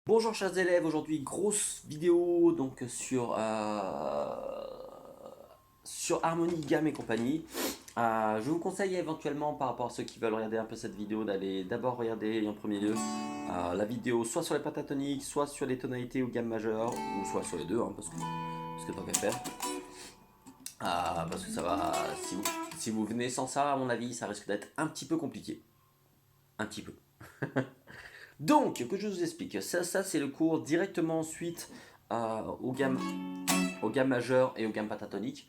Bonjour chers élèves, aujourd'hui grosse vidéo donc sur harmonie, gamme et compagnie. Je vous conseille éventuellement par rapport à ceux qui veulent regarder un peu cette vidéo d'aller d'abord regarder en premier lieu la vidéo soit sur les pentatoniques, soit sur les tonalités ou gamme majeure, ou soit sur les deux parce que tant qu'à faire. Parce que ça va, si vous venez sans ça à mon avis ça risque d'être un petit peu compliqué. Un petit peu. Donc, que je vous explique, ça c'est le cours directement suite aux gammes majeures et aux gammes pentatoniques.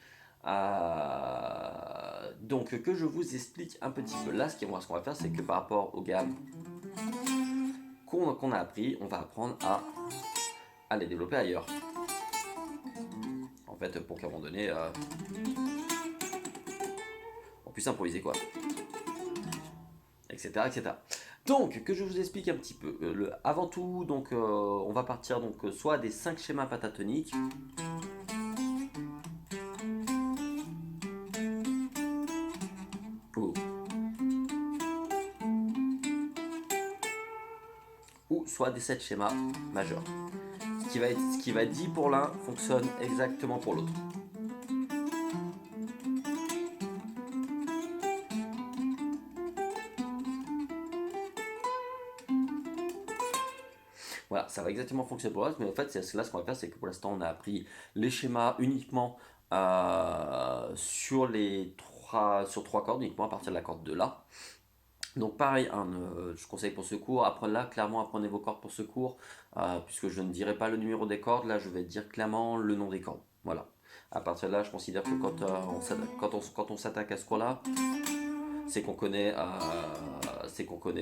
Donc, que je vous explique un petit peu. Là, ce qu'on va faire, c'est que par rapport aux gammes qu'on a appris, on va apprendre à les développer ailleurs. En fait, pour qu'à un moment donné, on puisse improviser quoi, etc., etc. Donc, que je vous explique un petit peu. Avant tout, donc, on va partir donc soit des 5 schémas pentatoniques, ou soit des 7 schémas majeurs. Ce qui va être dit pour l'un fonctionne exactement pour l'autre. Voilà, ça va exactement fonctionner pour l'autre, mais en fait, c'est là ce qu'on va faire, c'est que pour l'instant, on a appris les schémas uniquement sur trois cordes, uniquement à partir de la corde de La. Donc pareil, je conseille pour ce cours, clairement apprenez vos cordes pour ce cours, puisque je ne dirai pas le numéro des cordes, là je vais dire clairement le nom des cordes. Voilà. À partir de là, je considère que quand on s'attaque à ce cours-là, c'est qu'on connaît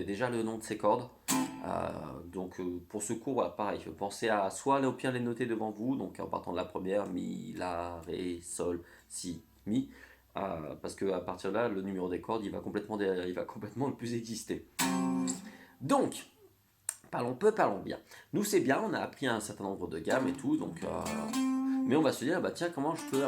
déjà le nom de ces cordes. Pour ce cours, voilà, pareil, pensez à soit au pire les noter devant vous, donc en partant de la première, mi, la, ré, sol, si, mi, parce que à partir de là, le numéro des cordes, il va complètement ne plus exister. Donc, parlons peu, parlons bien. Nous, c'est bien, on a appris un certain nombre de gammes et tout, mais on va se dire, bah tiens, comment je peux,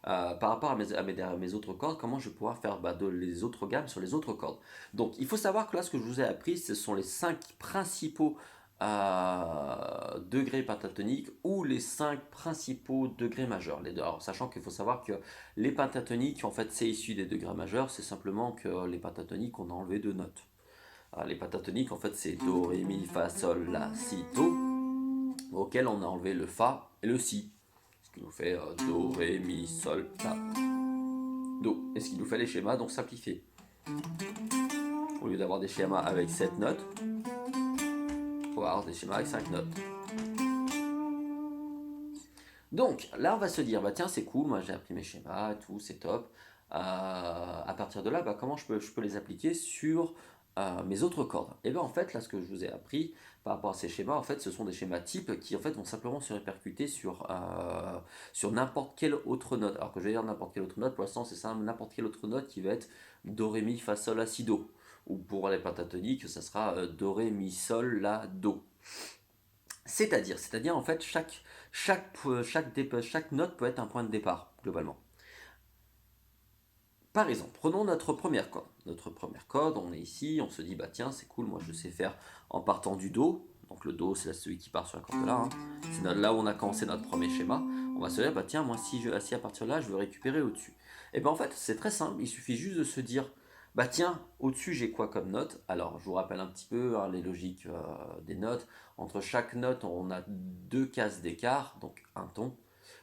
par rapport à mes autres cordes, comment je vais pouvoir faire les autres gammes sur les autres cordes. Donc, il faut savoir que là, ce que je vous ai appris, ce sont les 5 principaux degrés pentatoniques ou les 5 principaux degrés majeurs. Alors, sachant qu'il faut savoir que les pentatoniques, en fait, c'est issu des degrés majeurs, c'est simplement que les pentatoniques, on a enlevé 2 notes. Les pentatoniques, en fait, c'est Do, Ré, Mi, Fa, Sol, La, Si, Do, auquel on a enlevé le Fa et le Si. Ce qui nous fait Do, Ré, Mi, Sol, La, Do. Et ce qui nous fait les schémas donc simplifiés. Au lieu d'avoir des schémas avec 7 notes, on va avoir des schémas avec 5 notes. Donc là, on va se dire, bah tiens, c'est cool, moi j'ai appris mes schémas, tout, c'est top. À partir de là, bah, comment je peux les appliquer sur mes autres cordes? Et bien en fait, là, ce que je vous ai appris par rapport à ces schémas, en fait, ce sont des schémas types qui en fait vont simplement se répercuter sur n'importe quelle autre note. Alors que je vais dire n'importe quelle autre note, pour l'instant, c'est ça, n'importe quelle autre note qui va être Do, Ré, Mi, Fa, Sol, La, Si, Do. Ou pour les pentatoniques, ça sera Do, Ré, Mi, Sol, La, Do. C'est-à-dire en fait, chaque note peut être un point de départ, globalement. Par exemple, prenons notre première corde. Notre première corde, on est ici, on se dit, bah tiens, c'est cool, moi je sais faire en partant du Do. Donc le Do, c'est celui qui part sur la corde là. Hein. C'est là où on a commencé notre premier schéma. On va se dire, bah tiens, moi si à partir de là, je veux récupérer au-dessus. Et bien en fait, c'est très simple, il suffit juste de se dire, bah tiens, au-dessus j'ai quoi comme note? Alors je vous rappelle un petit peu les logiques des notes. Entre chaque note, on a 2 cases d'écart, donc un ton.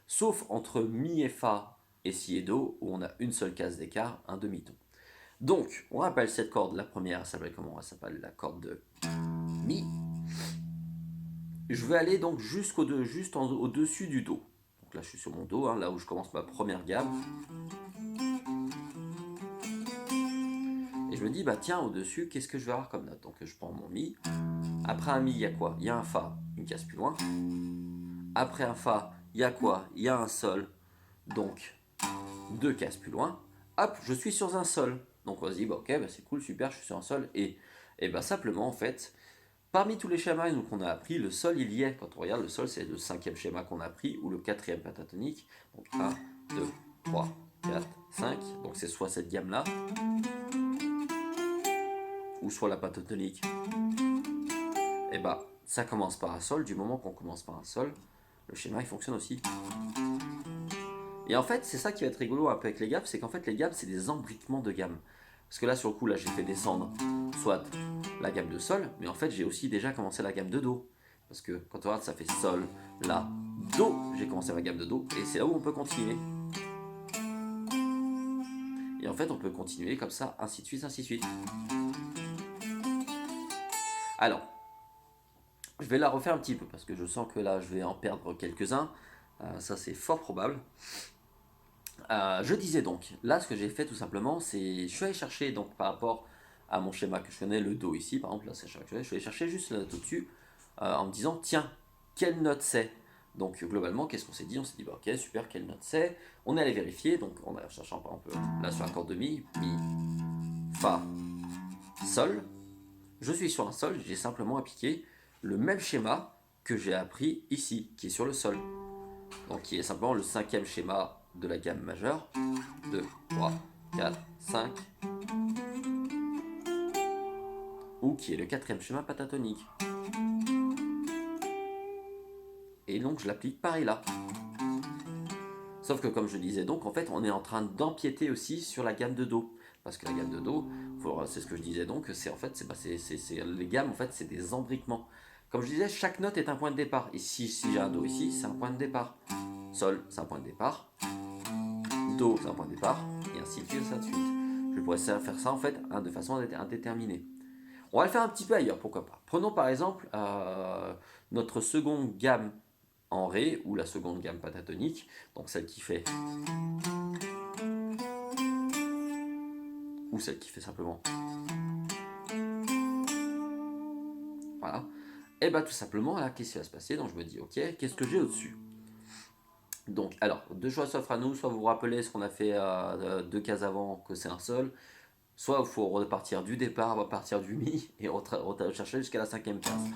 Sauf entre Mi et Fa et Si et Do, où on a une seule case d'écart, un demi-ton. Donc, on rappelle cette corde, la première, elle s'appelle comment? Elle s'appelle la corde de Mi. Je vais aller donc au-dessus du Do. Donc là, je suis sur mon Do, hein, là où je commence ma première gamme. Et je me dis, bah tiens, au-dessus, qu'est-ce que je vais avoir comme note? Donc je prends mon Mi. Après un Mi, il y a quoi? Il y a un Fa, une case plus loin. Après un Fa, il y a quoi? Il y a un Sol, donc 2 cases plus loin. Hop, je suis sur un Sol. Donc on se dit, bah ok, bah c'est cool, super, je suis sur un Sol. Et bah simplement, en fait, parmi tous les schémas qu'on a appris, le Sol, il y est. Quand on regarde, le Sol, c'est le 5e schéma qu'on a appris, ou le 4e pentatonique. Donc un, 2, 3, 4, 5. Donc c'est soit cette gamme-là, ou soit la pentatonique. Et bah, ça commence par un sol. Du moment qu'on commence par un sol, le schéma il fonctionne aussi. Et en fait, c'est ça qui va être rigolo un peu avec les gammes, c'est qu'en fait les gammes c'est des embriquements de gammes. Parce que là sur le coup, là j'ai fait descendre soit la gamme de sol, mais en fait j'ai aussi déjà commencé la gamme de do. Parce que quand on regarde, ça fait sol, la, do. J'ai commencé ma gamme de do, et c'est là où on peut continuer. Et en fait, on peut continuer comme ça, ainsi de suite, ainsi de suite. Alors, je vais la refaire un petit peu, parce que je sens que là, je vais en perdre quelques-uns. Ça, c'est fort probable. Je disais donc, là, ce que j'ai fait tout simplement, c'est, je suis allé chercher, donc par rapport à mon schéma que je connais, le do ici, par exemple, là, c'est le schéma que je connais, je suis allé chercher juste là, tout dessus, en me disant, tiens, quelle note c'est? Donc globalement, qu'est-ce qu'on s'est dit? On s'est dit, bah, ok, super, quelle note c'est? On est allé vérifier, donc on a cherché par exemple là sur l'accord de mi, fa, sol. Je suis sur un sol, j'ai simplement appliqué le même schéma que j'ai appris ici, qui est sur le sol. Donc qui est simplement le cinquième schéma de la gamme majeure. 2, 3, 4, 5. Ou qui est le quatrième schéma pentatonique. Et donc je l'applique pareil là. Sauf que comme je disais donc, en fait, on est en train d'empiéter aussi sur la gamme de do. Parce que la gamme de do, c'est ce que je disais donc, c'est en fait, les gammes, en fait, c'est des embriquements. Comme je disais, chaque note est un point de départ. Ici, si j'ai un do ici, c'est un point de départ. Sol, c'est un point de départ. Do, c'est un point de départ. Et ainsi de suite, ainsi de suite. Je pourrais faire ça en fait de façon indéterminée. On va le faire un petit peu ailleurs, pourquoi pas. Prenons par exemple notre seconde gamme en Ré, ou la seconde gamme pentatonique, donc celle qui fait, ou celle qui fait simplement, voilà. Et bien tout simplement, là, qu'est-ce qui va se passer? Donc je me dis, ok, qu'est-ce que j'ai au-dessus? Donc, alors, deux choix s'offrent à nous, soit vous vous rappelez ce qu'on a fait deux cases avant, que c'est un sol, soit il faut repartir du départ, repartir du mi, et chercher jusqu'à la cinquième case.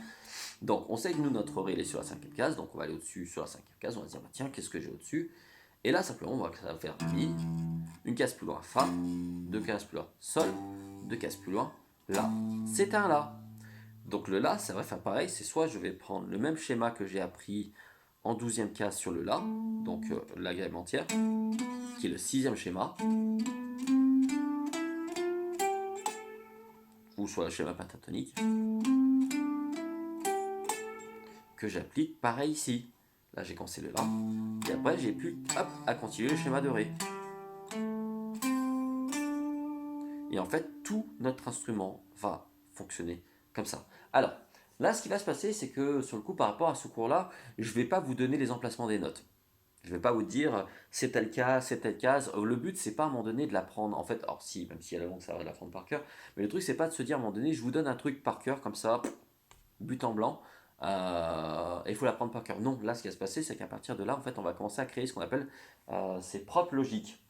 Donc, on sait que nous, notre Ré, il est sur la cinquième case, donc on va aller au-dessus sur la cinquième case, on va se dire, bah, tiens, qu'est-ce que j'ai au-dessus? Et là, simplement, ça va faire Mi, une case plus loin, Fa, deux cases plus loin, Sol, deux cases plus loin, La. C'est un La. Donc le La, ça va faire pareil, c'est soit je vais prendre le même schéma que j'ai appris en 12e case sur le La, donc la gamme entière, qui est le 6e schéma, ou soit le schéma pentatonique, que j'applique pareil ici. Là, j'ai commencé le La, et après, j'ai pu, hop, à continuer le schéma de Ré. Et en fait, tout notre instrument va fonctionner comme ça. Alors, là, ce qui va se passer, c'est que sur le coup, par rapport à ce cours-là, je ne vais pas vous donner les emplacements des notes. Je ne vais pas vous dire c'est telle case, c'est telle case. Le but, c'est pas à un moment donné de l'apprendre. En fait, alors si, même si à la longue, ça va de l'apprendre par cœur. Mais le truc, c'est pas de se dire à un moment donné, je vous donne un truc par cœur, comme ça, but en blanc, et il faut l'apprendre par cœur. Non, là, ce qui va se passer, c'est qu'à partir de là, en fait, on va commencer à créer ce qu'on appelle ses propres logiques.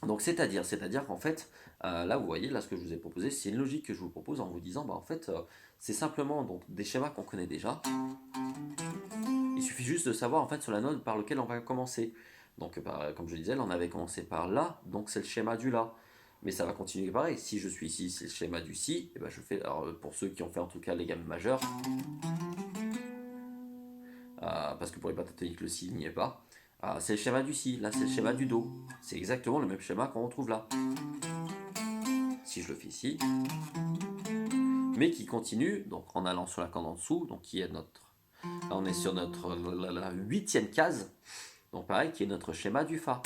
Donc c'est-à-dire qu'en fait, là vous voyez, là ce que je vous ai proposé, c'est une logique que je vous propose en vous disant, bah en fait, c'est simplement donc des schémas qu'on connaît déjà. Il suffit juste de savoir en fait sur la note par laquelle on va commencer. Donc comme je disais, là on avait commencé par La, donc c'est le schéma du La. Mais ça va continuer pareil. Si je suis ici, c'est le schéma du Si. Et ben je fais, alors pour ceux qui ont fait en tout cas les gammes majeures, parce que pour les pentatoniques le Si n'y est pas. C'est le schéma du Si, là c'est le schéma du Do. C'est exactement le même schéma qu'on retrouve là. Si je le fais ici, mais qui continue, donc en allant sur la corde en dessous, donc qui est notre, là on est sur notre la 8e case, donc pareil, qui est notre schéma du Fa.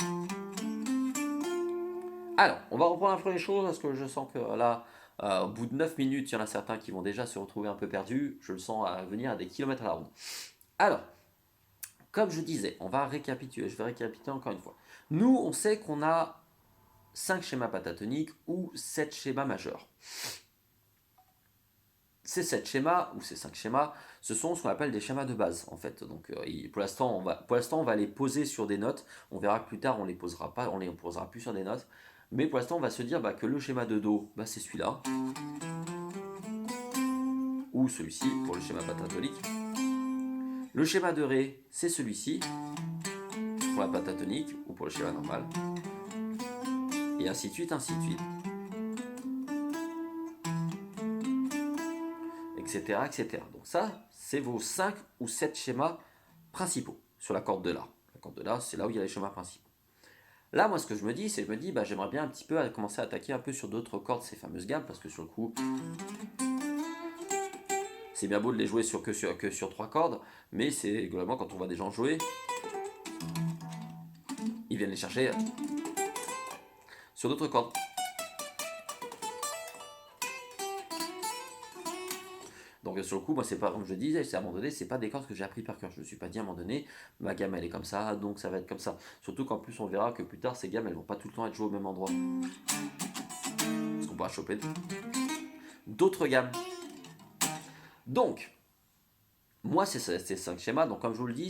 Alors, on va reprendre la première chose, parce que je sens que là, au bout de 9 minutes, il y en a certains qui vont déjà se retrouver un peu perdus, je le sens à venir à des kilomètres à la ronde. Alors, comme je disais, on va récapituler, je vais récapituler encore une fois. Nous, on sait qu'on a 5 schémas pentatoniques ou 7 schémas majeurs. Ces 7 schémas, ou ces 5 schémas, ce sont ce qu'on appelle des schémas de base, en fait. Donc, pour l'instant, on va les poser sur des notes. On verra que plus tard, on les posera pas, on les posera plus sur des notes. Mais pour l'instant, on va se dire que le schéma de Do, c'est celui-là. Ou celui-ci, pour le schéma pentatonique. Le schéma de Ré, c'est celui-ci, pour la pentatonique, ou pour le schéma normal. Et ainsi de suite, etc. etc., etc. Donc ça, c'est vos 5 ou 7 schémas principaux sur la corde de La. La corde de La, c'est là où il y a les schémas principaux. Là, moi, ce que je me dis, c'est bah, j'aimerais bien un petit peu commencer à attaquer un peu sur d'autres cordes, ces fameuses gammes, parce que sur le coup, c'est bien beau de les jouer que sur 3 cordes, mais c'est globalement quand on voit des gens jouer, ils viennent les chercher sur d'autres cordes. Donc sur le coup, moi c'est pas comme je disais, c'est à un moment donné, c'est pas des cordes que j'ai appris par cœur. Je me suis pas dit à un moment donné, ma gamme elle est comme ça, donc ça va être comme ça. Surtout qu'en plus on verra que plus tard ces gammes elles vont pas tout le temps être jouées au même endroit. Parce qu'on pourra choper d'autres gammes. Donc, moi c'est ces 5 schémas, donc comme je vous le dis,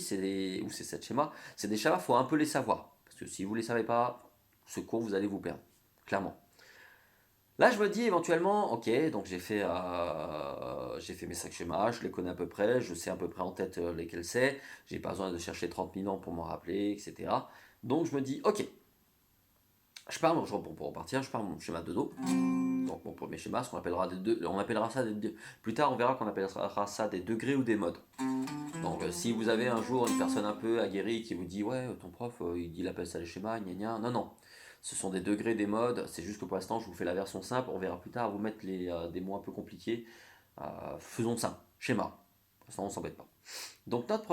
ou ces 7 schémas, c'est des schémas, il faut un peu les savoir. Parce que si vous les savez pas, ce cours vous allez vous perdre, clairement. Là, je me dis éventuellement, ok, donc j'ai fait mes 5 schémas, je les connais à peu près, je sais à peu près en tête lesquels c'est, j'ai pas besoin de chercher 30 000 ans pour m'en rappeler, etc. Donc je me dis, ok, pour repartir, je pars mon schéma de Do, donc mon premier schéma, ce qu'on appellera on appellera ça plus tard on verra qu'on appellera ça des degrés ou des modes. Donc si vous avez un jour une personne un peu aguerrie qui vous dit, ouais, ton prof, il appelle ça les schémas, gna gna, non, non. Ce sont des degrés, des modes. C'est juste que pour l'instant, je vous fais la version simple. On verra plus tard vous mettre des mots un peu compliqués. Faisons simple. Schéma. Pour l'instant, on s'embête pas. Donc, notre